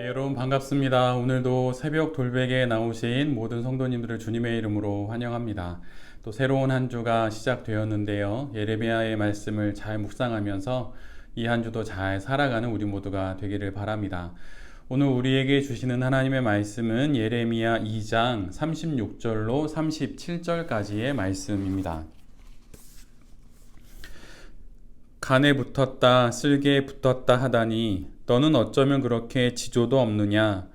여러분 반갑습니다. 오늘도 새벽 돌베개에 나오신 모든 성도님들을 주님의 이름으로 환영합니다. 또 새로운 한 주가 시작되었는데요. 예레미야의 말씀을 잘 묵상하면서 이 한 주도 잘 살아가는 우리 모두가 되기를 바랍니다. 오늘 우리에게 주시는 하나님의 말씀은 예레미야 2장 36절로 37절까지의 말씀입니다. 간에 붙었다 쓸개에 붙었다 하다니 너는 어쩌면 그렇게 지조도 없느냐.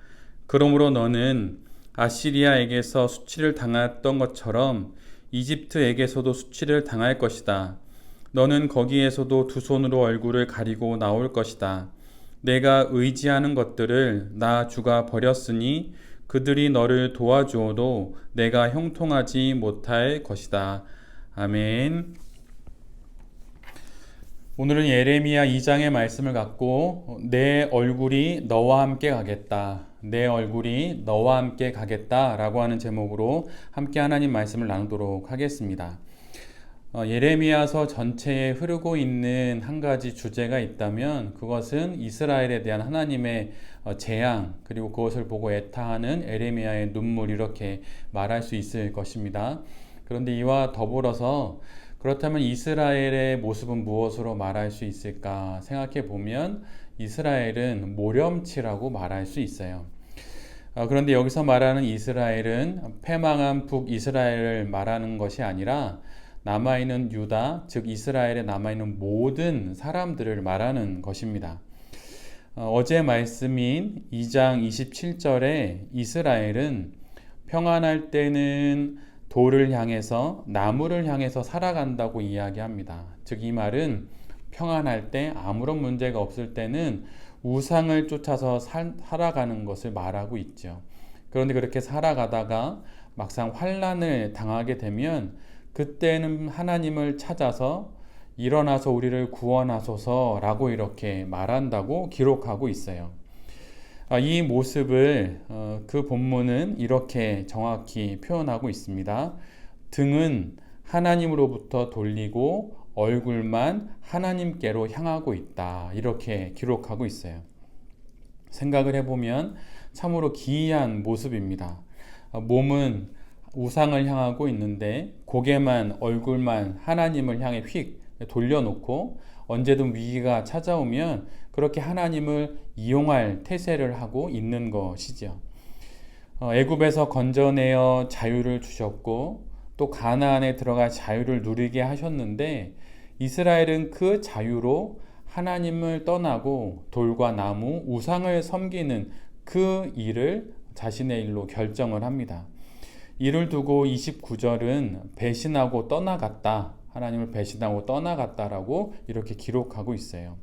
그러므로 너는 아시리아에게서 수치를 당했던 것처럼 이집트에게서도 수치를 당할 것이다. 너는 거기에서도 두 손으로 얼굴을 가리고 나올 것이다. 내가 의지하는 것들을 나 주가 버렸으니 그들이 너를 도와주어도 내가 형통하지 못할 것이다. 아멘. 오늘은 예레미야 2장의 말씀을 갖고 내 얼굴이 너와 함께 가겠다. 내 얼굴이 너와 함께 가겠다 라고 하는 제목으로 함께 하나님 말씀을 나누도록 하겠습니다. 예레미야서 전체에 흐르고 있는 한 가지 주제가 있다면 그것은 이스라엘에 대한 하나님의 재앙, 그리고 그것을 보고 애타하는 예레미야의 눈물, 이렇게 말할 수 있을 것입니다. 그런데 이와 더불어서 그렇다면 이스라엘의 모습은 무엇으로 말할 수 있을까 생각해 보면 이스라엘은 모렴치라고 말할 수 있어요. 그런데 여기서 말하는 이스라엘은 패망한 북이스라엘을 말하는 것이 아니라 남아있는 유다, 즉 이스라엘에 남아있는 모든 사람들을 말하는 것입니다. 어제 말씀인 2장 27절에 이스라엘은 평안할 때는 돌을 향해서, 나무를 향해서 살아간다고 이야기합니다. 즉 이 말은 평안할 때, 아무런 문제가 없을 때는 우상을 쫓아서 살아가는 것을 말하고 있죠. 그런데 그렇게 살아가다가 막상 환난을 당하게 되면 그때는 하나님을 찾아서 일어나서 우리를 구원하소서라고 이렇게 말한다고 기록하고 있어요. 이 모습을 그 본문은 이렇게 정확히 표현하고 있습니다. 등은 하나님으로부터 돌리고 얼굴만 하나님께로 향하고 있다. 이렇게 기록하고 있어요. 생각을 해보면 참으로 기이한 모습입니다. 몸은 우상을 향하고 있는데 고개만, 얼굴만 하나님을 향해 휙 돌려놓고 언제든 위기가 찾아오면 그렇게 하나님을 이용할 태세를 하고 있는 것이죠. 애굽에서 건져내어 자유를 주셨고 또 가나안에 들어가 자유를 누리게 하셨는데 이스라엘은 그 자유로 하나님을 떠나고 돌과 나무, 우상을 섬기는 그 일을 자신의 일로 결정을 합니다. 이를 두고 29절은 배신하고 떠나갔다. 하나님을 배신하고 떠나갔다라고 이렇게 기록하고 있어요.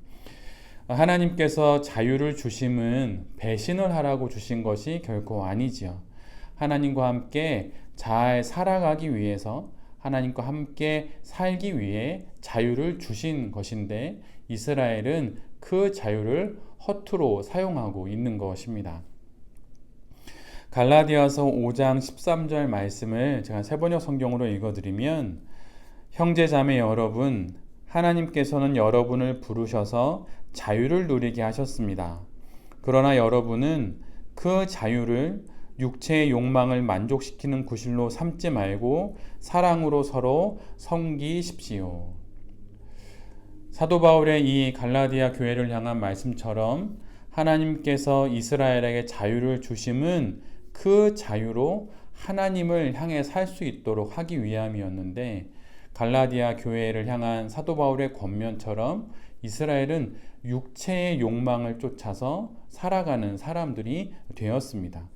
하나님께서 자유를 주심은 배신을 하라고 주신 것이 결코 아니지요. 하나님과 함께 잘 살아가기 위해서, 하나님과 함께 살기 위해 자유를 주신 것인데 이스라엘은 그 자유를 허투루 사용하고 있는 것입니다. 갈라디아서 5장 13절 말씀을 제가 세번역 성경으로 읽어드리면 형제 자매 여러분, 하나님께서는 여러분을 부르셔서 자유를 누리게 하셨습니다. 그러나 여러분은 그 자유를 육체의 욕망을 만족시키는 구실로 삼지 말고 사랑으로 서로 섬기십시오. 사도 바울의 이 갈라디아 교회를 향한 말씀처럼 하나님께서 이스라엘에게 자유를 주심은 그 자유로 하나님을 향해 살 수 있도록 하기 위함이었는데 갈라디아 교회를 향한 사도 바울의 권면처럼 이스라엘은 육체의 욕망을 쫓아서 살아가는 사람들이 되었습니다.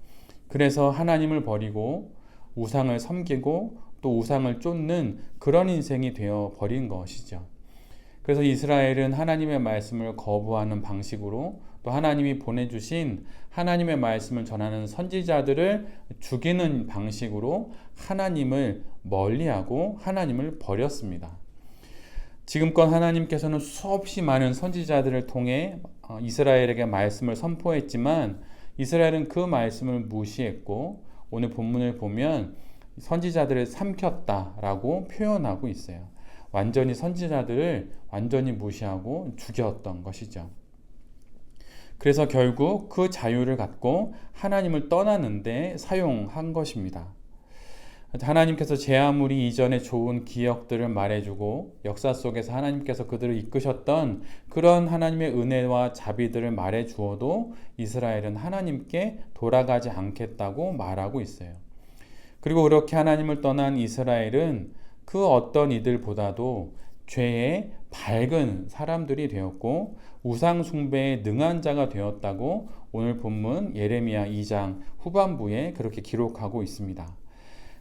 그래서 하나님을 버리고 우상을 섬기고 또 우상을 쫓는 그런 인생이 되어 버린 것이죠. 그래서 이스라엘은 하나님의 말씀을 거부하는 방식으로 또 하나님이 보내주신 하나님의 말씀을 전하는 선지자들을 죽이는 방식으로 하나님을 멀리하고 하나님을 버렸습니다. 지금껏 하나님께서는 수없이 많은 선지자들을 통해 이스라엘에게 말씀을 선포했지만 이스라엘은 그 말씀을 무시했고 오늘 본문을 보면 선지자들을 삼켰다라고 표현하고 있어요. 완전히 선지자들을 완전히 무시하고 죽였던 것이죠. 그래서 결국 그 자유를 갖고 하나님을 떠나는데 사용한 것입니다. 하나님께서 제 아무리 이전에 좋은 기억들을 말해주고 역사 속에서 하나님께서 그들을 이끄셨던 그런 하나님의 은혜와 자비들을 말해주어도 이스라엘은 하나님께 돌아가지 않겠다고 말하고 있어요. 그리고 그렇게 하나님을 떠난 이스라엘은 그 어떤 이들보다도 죄에 밝은 사람들이 되었고 우상 숭배에 능한 자가 되었다고 오늘 본문 예레미야 2장 후반부에 그렇게 기록하고 있습니다.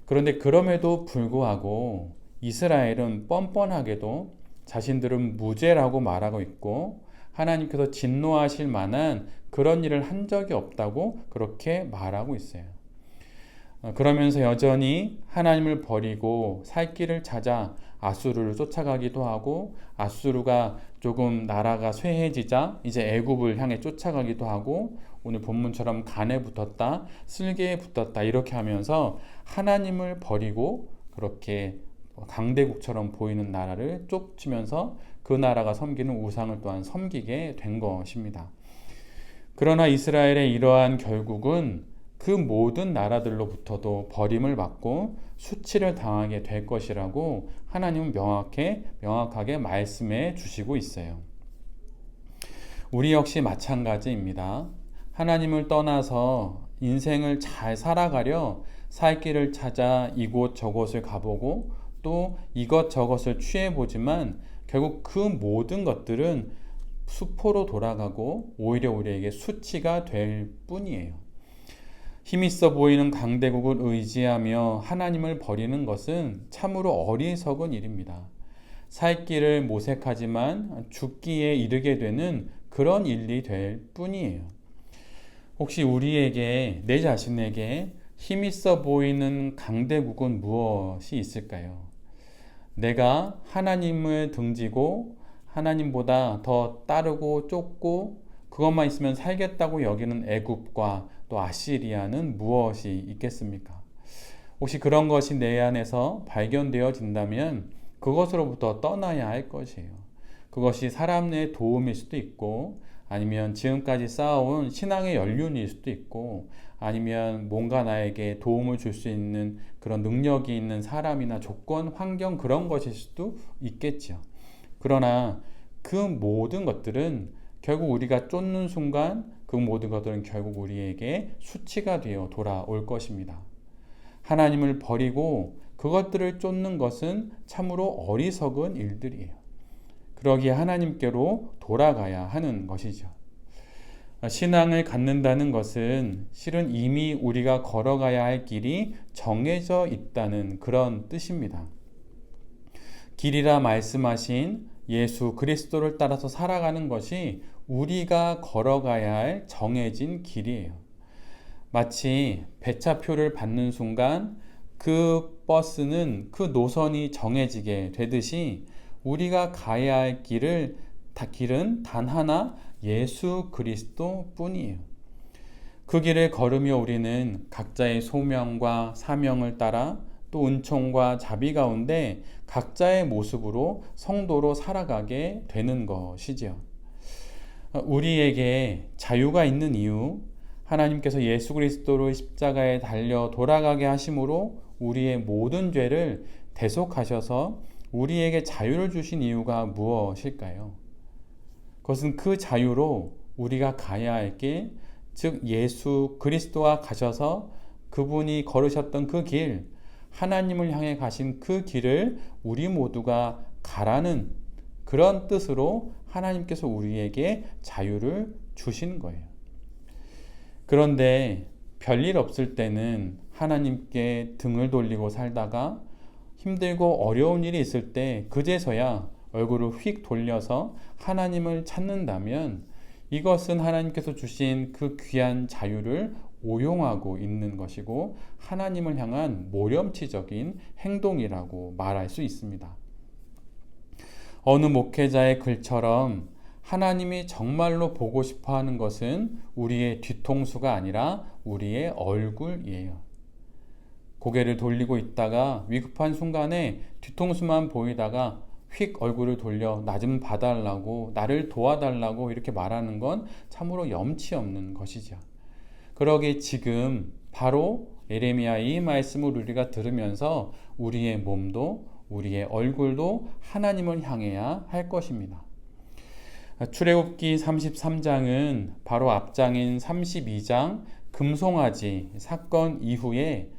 그런데 그럼에도 불구하고 이스라엘은 뻔뻔하게도 자신들은 무죄라고 말하고 있고 하나님께서 진노하실 만한 그런 일을 한 적이 없다고 그렇게 말하고 있어요. 그러면서 여전히 하나님을 버리고 살 길을 찾아 아수르를 쫓아가기도 하고 아수르가 조금 나라가 쇠해지자 이제 애굽을 향해 쫓아가기도 하고 오늘 본문처럼 간에 붙었다, 쓸개에 붙었다 이렇게 하면서 하나님을 버리고 그렇게 강대국처럼 보이는 나라를 쫓으면서 그 나라가 섬기는 우상을 또한 섬기게 된 것입니다. 그러나 이스라엘의 이러한 결국은 그 모든 나라들로부터도 버림을 받고 수치를 당하게 될 것이라고 하나님은 명확하게 말씀해 주시고 있어요. 우리 역시 마찬가지입니다. 하나님을 떠나서 인생을 잘 살아가려 살 길을 찾아 이곳 저곳을 가보고 또 이것저것을 취해보지만 결국 그 모든 것들은 수포로 돌아가고 오히려 우리에게 수치가 될 뿐이에요. 힘있어 보이는 강대국을 의지하며 하나님을 버리는 것은 참으로 어리석은 일입니다. 살 길을 모색하지만 죽기에 이르게 되는 그런 일이 될 뿐이에요. 혹시 우리에게, 내 자신에게 힘있어 보이는 강대국은 무엇이 있을까요? 내가 하나님을 등지고 하나님보다 더 따르고 쫓고 그것만 있으면 살겠다고 여기는 애굽과 또 아시리아는 무엇이 있겠습니까? 혹시 그런 것이 내 안에서 발견되어진다면 그것으로부터 떠나야 할 것이에요. 그것이 사람 내 도움일 수도 있고 아니면 지금까지 쌓아온 신앙의 연륜일 수도 있고 아니면 뭔가 나에게 도움을 줄 수 있는 그런 능력이 있는 사람이나 조건, 환경 그런 것일 수도 있겠죠. 그러나 그 모든 것들은 결국 우리가 쫓는 순간 그 모든 것들은 결국 우리에게 수치가 되어 돌아올 것입니다. 하나님을 버리고 그것들을 쫓는 것은 참으로 어리석은 일들이에요. 그러기에 하나님께로 돌아가야 하는 것이죠. 신앙을 갖는다는 것은 실은 이미 우리가 걸어가야 할 길이 정해져 있다는 그런 뜻입니다. 길이라 말씀하신 예수 그리스도를 따라서 살아가는 것이 우리가 걸어가야 할 정해진 길이에요. 마치 배차표를 받는 순간 그 버스는 그 노선이 정해지게 되듯이 우리가 가야 할 길은 단 하나 예수 그리스도 뿐이에요. 그 길을 걸으며 우리는 각자의 소명과 사명을 따라 또 은총과 자비 가운데 각자의 모습으로 성도로 살아가게 되는 것이지요. 우리에게 자유가 있는 이유, 하나님께서 예수 그리스도를 십자가에 달려 돌아가게 하심으로 우리의 모든 죄를 대속하셔서 우리에게 자유를 주신 이유가 무엇일까요? 그것은 그 자유로 우리가 가야 할 길, 즉 예수 그리스도와 가셔서 그분이 걸으셨던 그 길, 하나님을 향해 가신 그 길을 우리 모두가 가라는 그런 뜻으로 하나님께서 우리에게 자유를 주신 거예요. 그런데 별일 없을 때는 하나님께 등을 돌리고 살다가 힘들고 어려운 일이 있을 때 그제서야 얼굴을 휙 돌려서 하나님을 찾는다면 이것은 하나님께서 주신 그 귀한 자유를 오용하고 있는 것이고 하나님을 향한 모렴치적인 행동이라고 말할 수 있습니다. 어느 목회자의 글처럼 하나님이 정말로 보고 싶어 하는 것은 우리의 뒤통수가 아니라 우리의 얼굴이에요. 고개를 돌리고 있다가 위급한 순간에 뒤통수만 보이다가 휙 얼굴을 돌려 나 좀 봐달라고, 나를 도와달라고 이렇게 말하는 건 참으로 염치 없는 것이죠. 그러기에 지금 바로 예레미야 이 말씀을 우리가 들으면서 우리의 몸도 우리의 얼굴도 하나님을 향해야 할 것입니다. 출애굽기 33장은 바로 앞장인 32장 금송아지 사건 이후에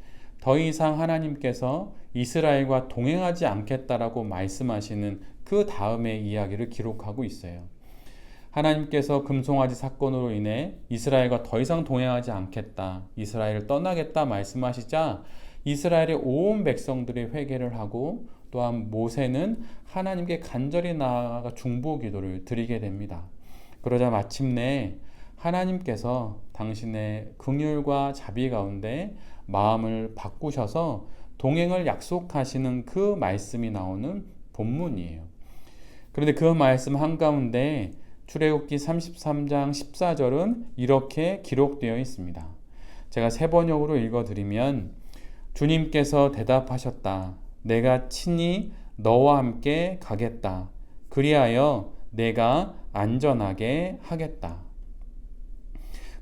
더 이상 하나님께서 이스라엘과 동행하지 않겠다라고 말씀하시는 그 다음의 이야기를 기록하고 있어요. 하나님께서 금송아지 사건으로 인해 이스라엘과 더 이상 동행하지 않겠다, 이스라엘을 떠나겠다 말씀하시자 이스라엘의 온 백성들이 회개를 하고 또한 모세는 하나님께 간절히 나아가 중보 기도를 드리게 됩니다. 그러자 마침내 하나님께서 당신의 긍휼과 자비 가운데 마음을 바꾸셔서 동행을 약속하시는 그 말씀이 나오는 본문이에요. 그런데 그 말씀 한가운데 출애굽기 33장 14절은 이렇게 기록되어 있습니다. 제가 세 번역으로 읽어드리면 주님께서 대답하셨다. 내가 친히 너와 함께 가겠다. 그리하여 내가 안전하게 하겠다.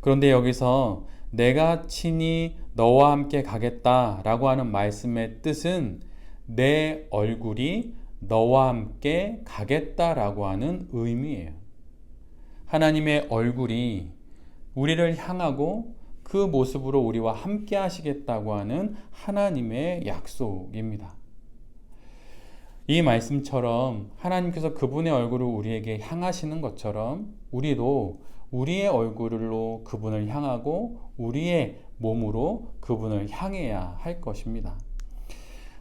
그런데 여기서 내가 친히 너와 함께 가겠다라고 하는 말씀의 뜻은 내 얼굴이 너와 함께 가겠다라고 하는 의미예요. 하나님의 얼굴이 우리를 향하고 그 모습으로 우리와 함께 하시겠다고 하는 하나님의 약속입니다. 이 말씀처럼 하나님께서 그분의 얼굴을 우리에게 향하시는 것처럼 우리도 우리의 얼굴로 그분을 향하고 우리의 몸으로 그분을 향해야 할 것입니다.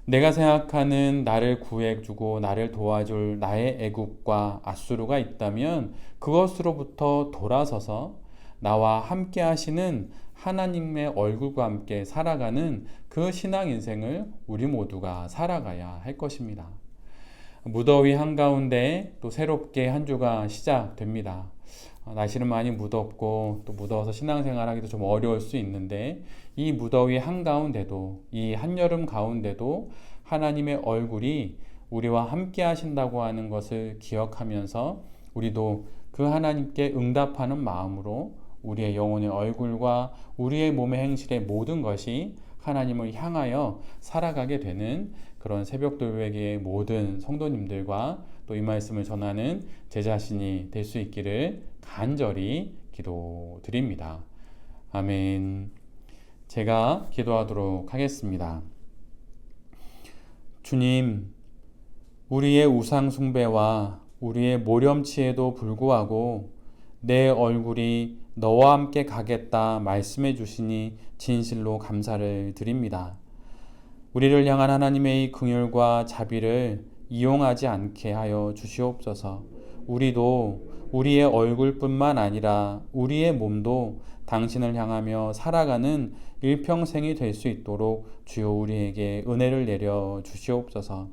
내가 생각하는 나를 구해주고 나를 도와줄 나의 애국과 앗수르가 있다면 그것으로부터 돌아서서 나와 함께 하시는 하나님의 얼굴과 함께 살아가는 그 신앙 인생을 우리 모두가 살아가야 할 것입니다. 무더위 한가운데 또 새롭게 한 주가 시작됩니다. 날씨는 많이 무덥고 또 무더워서 신앙생활하기도 좀 어려울 수 있는데 이 무더위 한가운데도 이 한여름 가운데도 하나님의 얼굴이 우리와 함께 하신다고 하는 것을 기억하면서 우리도 그 하나님께 응답하는 마음으로 우리의 영혼의 얼굴과 우리의 몸의 행실의 모든 것이 하나님을 향하여 살아가게 되는 그런 새벽돌베개의 모든 성도님들과 또 이 말씀을 전하는 제 자신이 될 수 있기를 간절히 기도드립니다. 아멘. 제가 기도하도록 하겠습니다. 주님, 우리의 우상 숭배와 우리의 모렴치에도 불구하고 내 얼굴이 너와 함께 가겠다 말씀해 주시니 진실로 감사를 드립니다. 우리를 향한 하나님의 이 긍휼과 자비를 이용하지 않게 하여 주시옵소서. 우리도 우리의 얼굴뿐만 아니라 우리의 몸도 당신을 향하며 살아가는 일평생이 될 수 있도록 주여 우리에게 은혜를 내려 주시옵소서.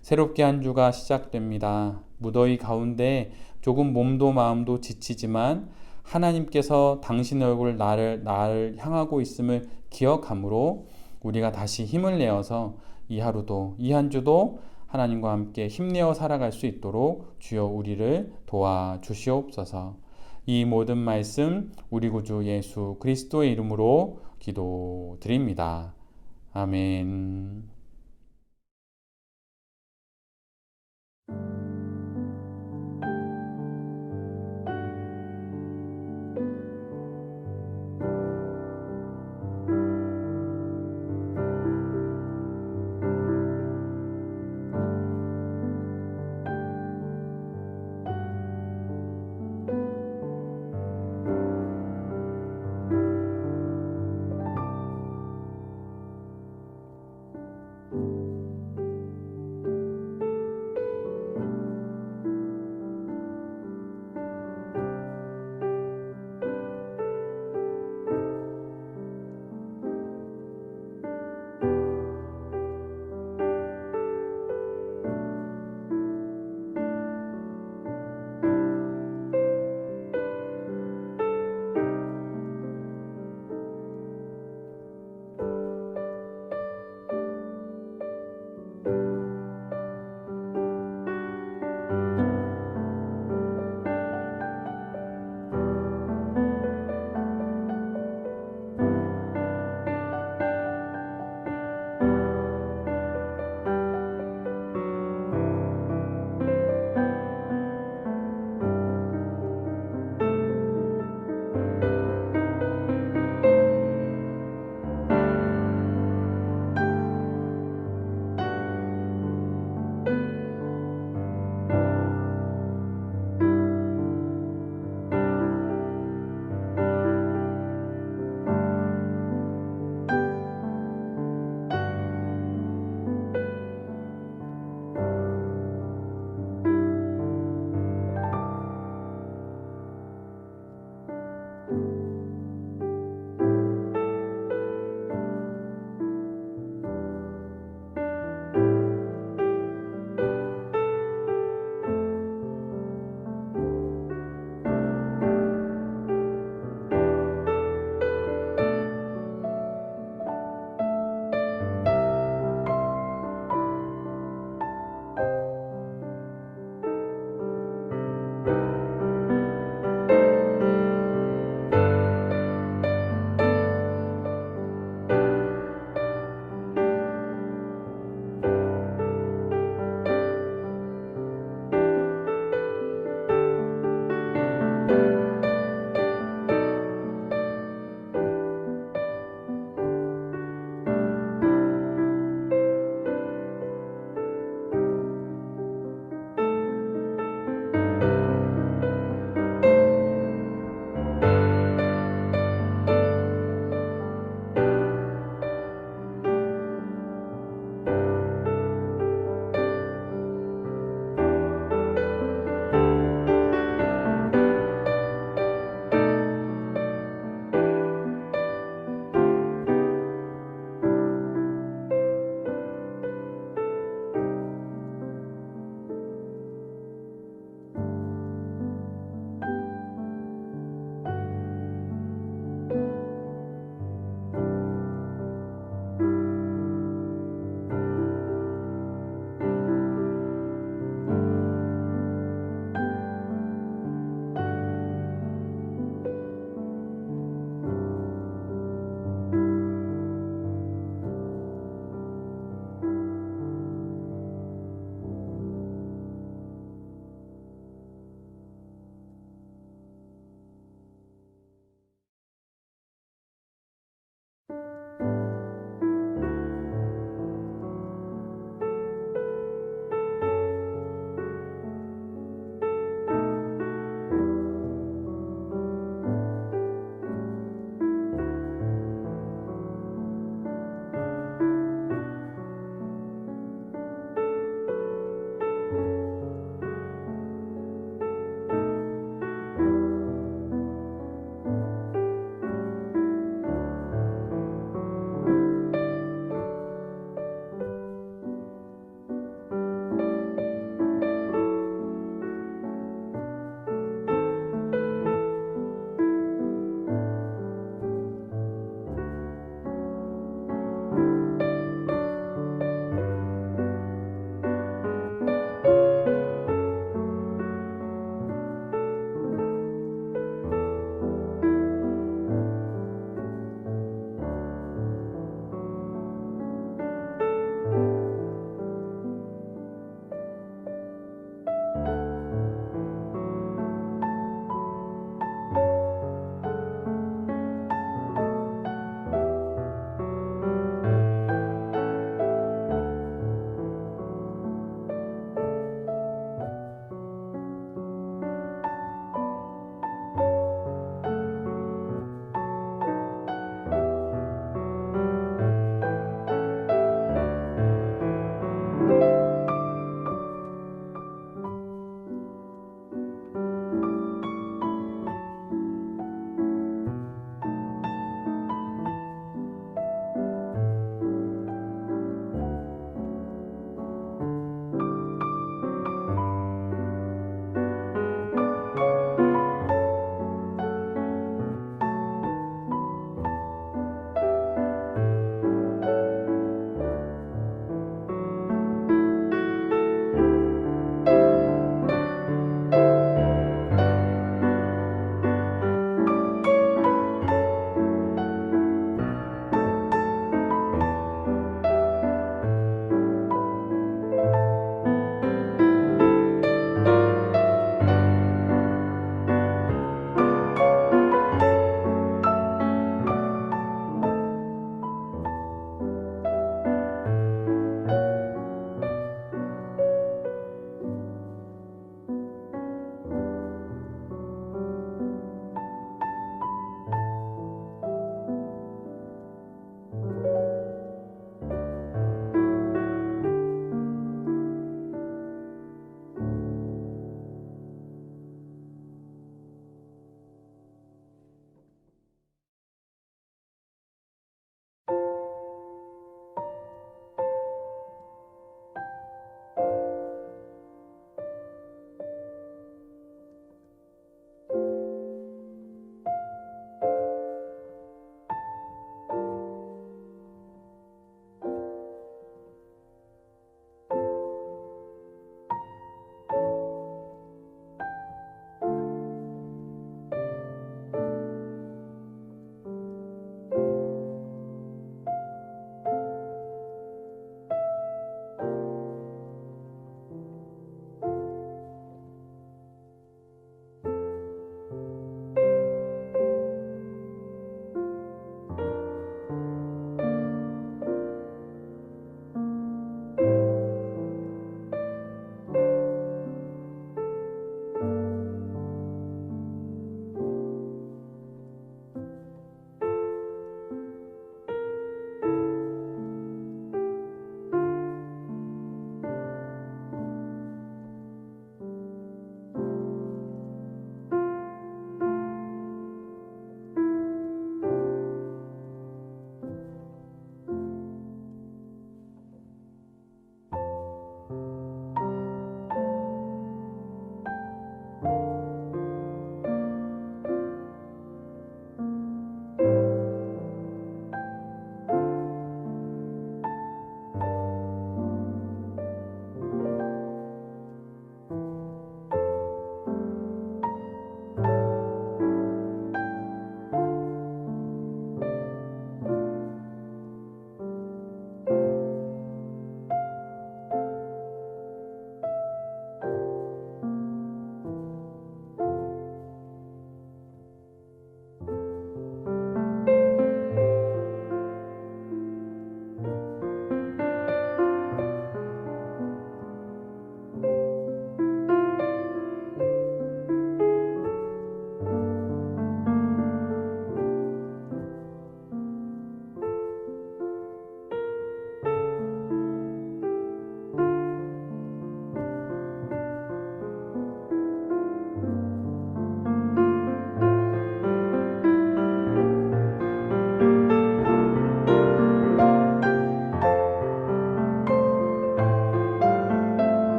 새롭게 한 주가 시작됩니다. 무더위 가운데 조금 몸도 마음도 지치지만 하나님께서 당신의 얼굴 나를 향하고 있음을 기억함으로 우리가 다시 힘을 내어서 이 하루도 이 한 주도 하나님과 함께 힘내어 살아갈 수 있도록 주여 우리를 도와주시옵소서. 이 모든 말씀 우리 구주 예수 그리스도의 이름으로 기도드립니다. 아멘.